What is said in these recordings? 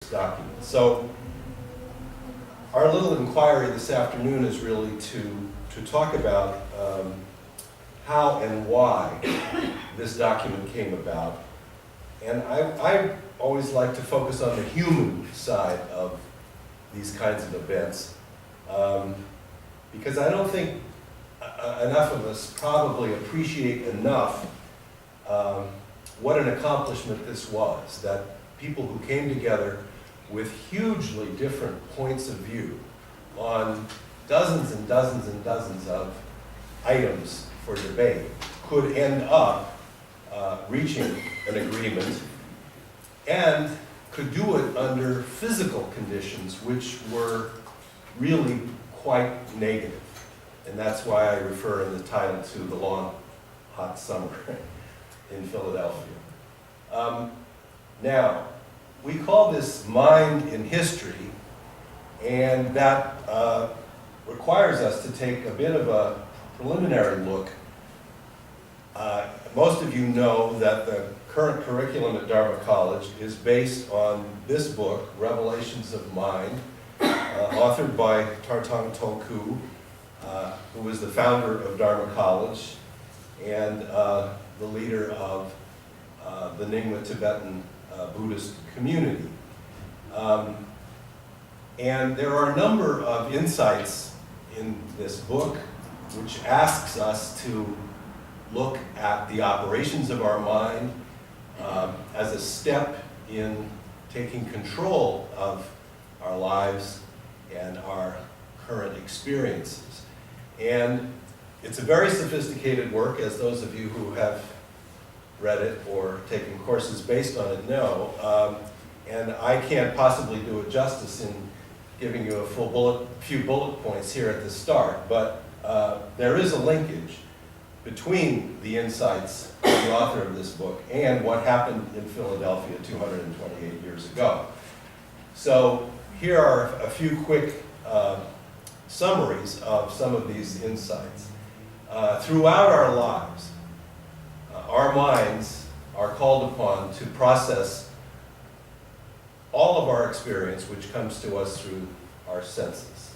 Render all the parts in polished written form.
document. So our little inquiry this afternoon is really to talk about how and why this document came about. And I always like to focus on the human side of these kinds of events, because I don't think enough of us probably appreciate enough what an accomplishment this was, that people who came together with hugely different points of view on dozens and dozens and dozens of items for debate could end up reaching an agreement, and could do it under physical conditions which were really quite negative. And that's why I refer in the title to the long, hot summer in Philadelphia. Now, we call this Mind in History, and that requires us to take a bit of a preliminary look. Most of you know that the current curriculum at Dharma College is based on this book, Revelations of Mind, authored by Tarthang Tulku, who was the founder of Dharma College and the leader of the Nyingma Tibetan Buddhist community. And there are a number of insights in this book which asks us to look at the operations of our mind as a step in taking control of our lives and our current experiences. And it's a very sophisticated work, as those of you who have read it or taken courses based on it know. And I can't possibly do it justice in giving you a few bullet points here at the start, but there is a linkage between the insights of the author of this book and what happened in Philadelphia 228 years ago. So here are a few quick summaries of some of these insights. Throughout our lives, our minds are called upon to process all of our experience, which comes to us through our senses,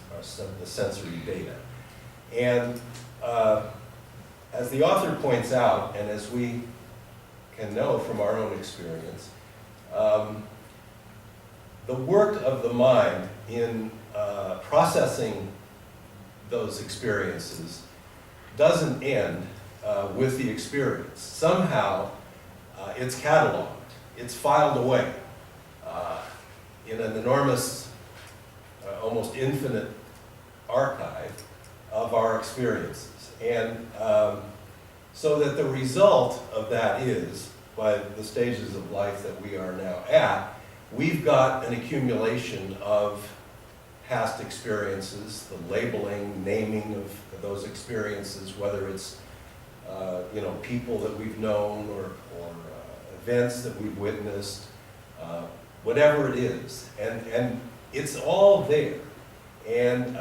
the sensory data. And as the author points out, and as we can know from our own experience, the work of the mind in processing those experiences doesn't end with the experience. Somehow, it's cataloged, it's filed away in an enormous, almost infinite archive of our experiences. And so that the result of that is, by the stages of life that we are now at, we've got an accumulation of past experiences, the labeling, naming of those experiences, whether it's people that we've known or events that we've witnessed, whatever it is, and it's all there. And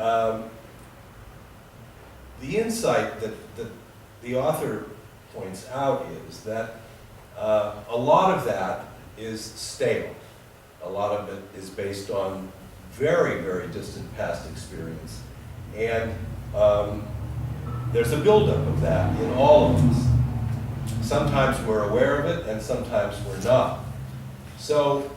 the insight that the author points out is that a lot of that is stale. A lot of it is based on very, very distant past experience. And there's a buildup of that in all of us. Sometimes we're aware of it, and sometimes we're not. So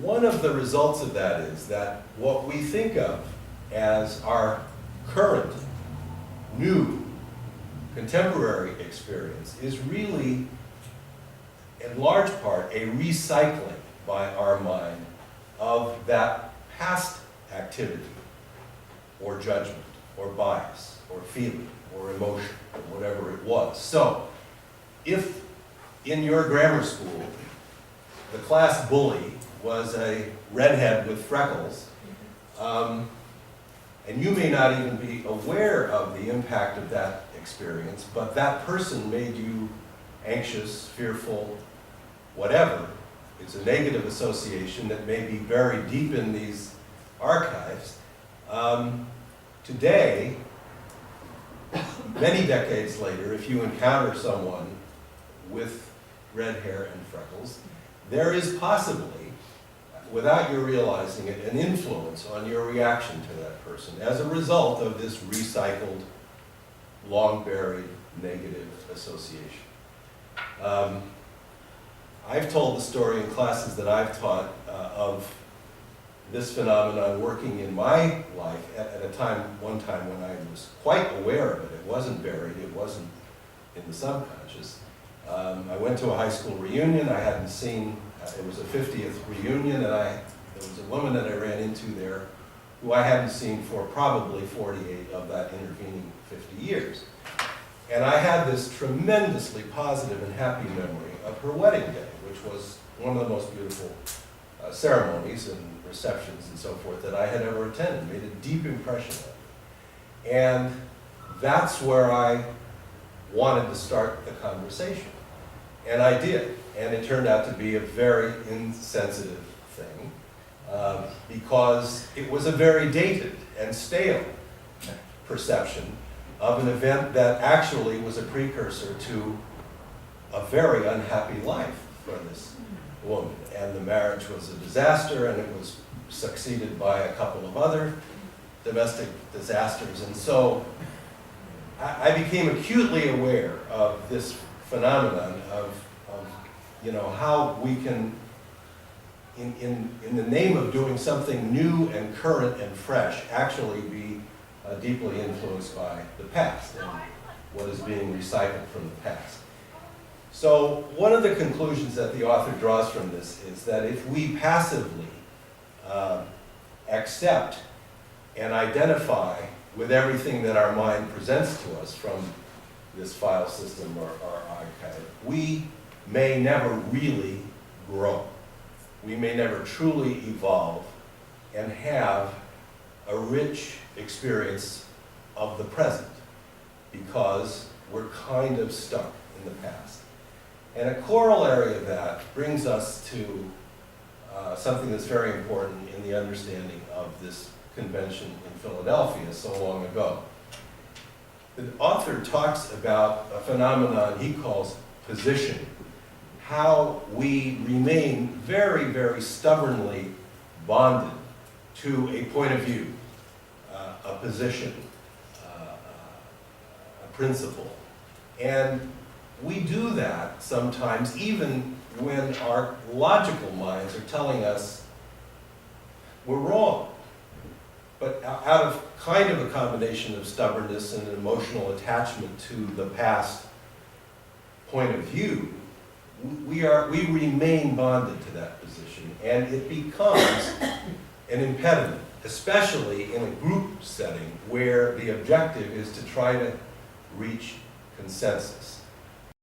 one of the results of that is that what we think of as our current, new, contemporary experience is really, in large part, a recycling by our mind of that past activity, or judgment, or bias, or feeling, or emotion, or whatever it was. So, if in your grammar school, the class bully was a redhead with freckles, and you may not even be aware of the impact of that experience, but that person made you anxious, fearful, whatever. It's a negative association that may be buried deep in these archives. Today, many decades later, if you encounter someone with red hair and freckles, there is possibly, without you realizing it, an influence on your reaction to that person as a result of this recycled, long-buried negative association. I've told the story in classes that I've taught of this phenomenon working in my life at a time, one time when I was quite aware of it. It wasn't buried, it wasn't in the subconscious. I went to a high school reunion. I hadn't seen, it was a 50th reunion, and there was a woman that I ran into there who I hadn't seen for probably 48 of that intervening 50 years. And I had this tremendously positive and happy memory of her wedding day, which was one of the most beautiful ceremonies and receptions and so forth that I had ever attended. Made a deep impression on me. And that's where I wanted to start the conversation. And I did. And it turned out to be a very insensitive thing because it was a very dated and stale perception of an event that actually was a precursor to a very unhappy life for this woman. And the marriage was a disaster, and it was succeeded by a couple of other domestic disasters. And so I became acutely aware of this phenomenon of how we can, in the name of doing something new and current and fresh, actually be deeply influenced by the past and what is being recycled from the past. So one of the conclusions that the author draws from this is that if we passively accept and identify with everything that our mind presents to us from this file system or archive, we may never really grow. We may never truly evolve and have a rich experience of the present because we're kind of stuck in the past. And a corollary of that brings us to something that's very important in the understanding of this convention in Philadelphia so long ago. The author talks about a phenomenon he calls positioning, how we remain very, very stubbornly bonded to a point of view, a position, a principle. And we do that sometimes even when our logical minds are telling us we're wrong. But out of kind of a combination of stubbornness and an emotional attachment to the past point of view, we remain bonded to that position, and it becomes an impediment, especially in a group setting where the objective is to try to reach consensus.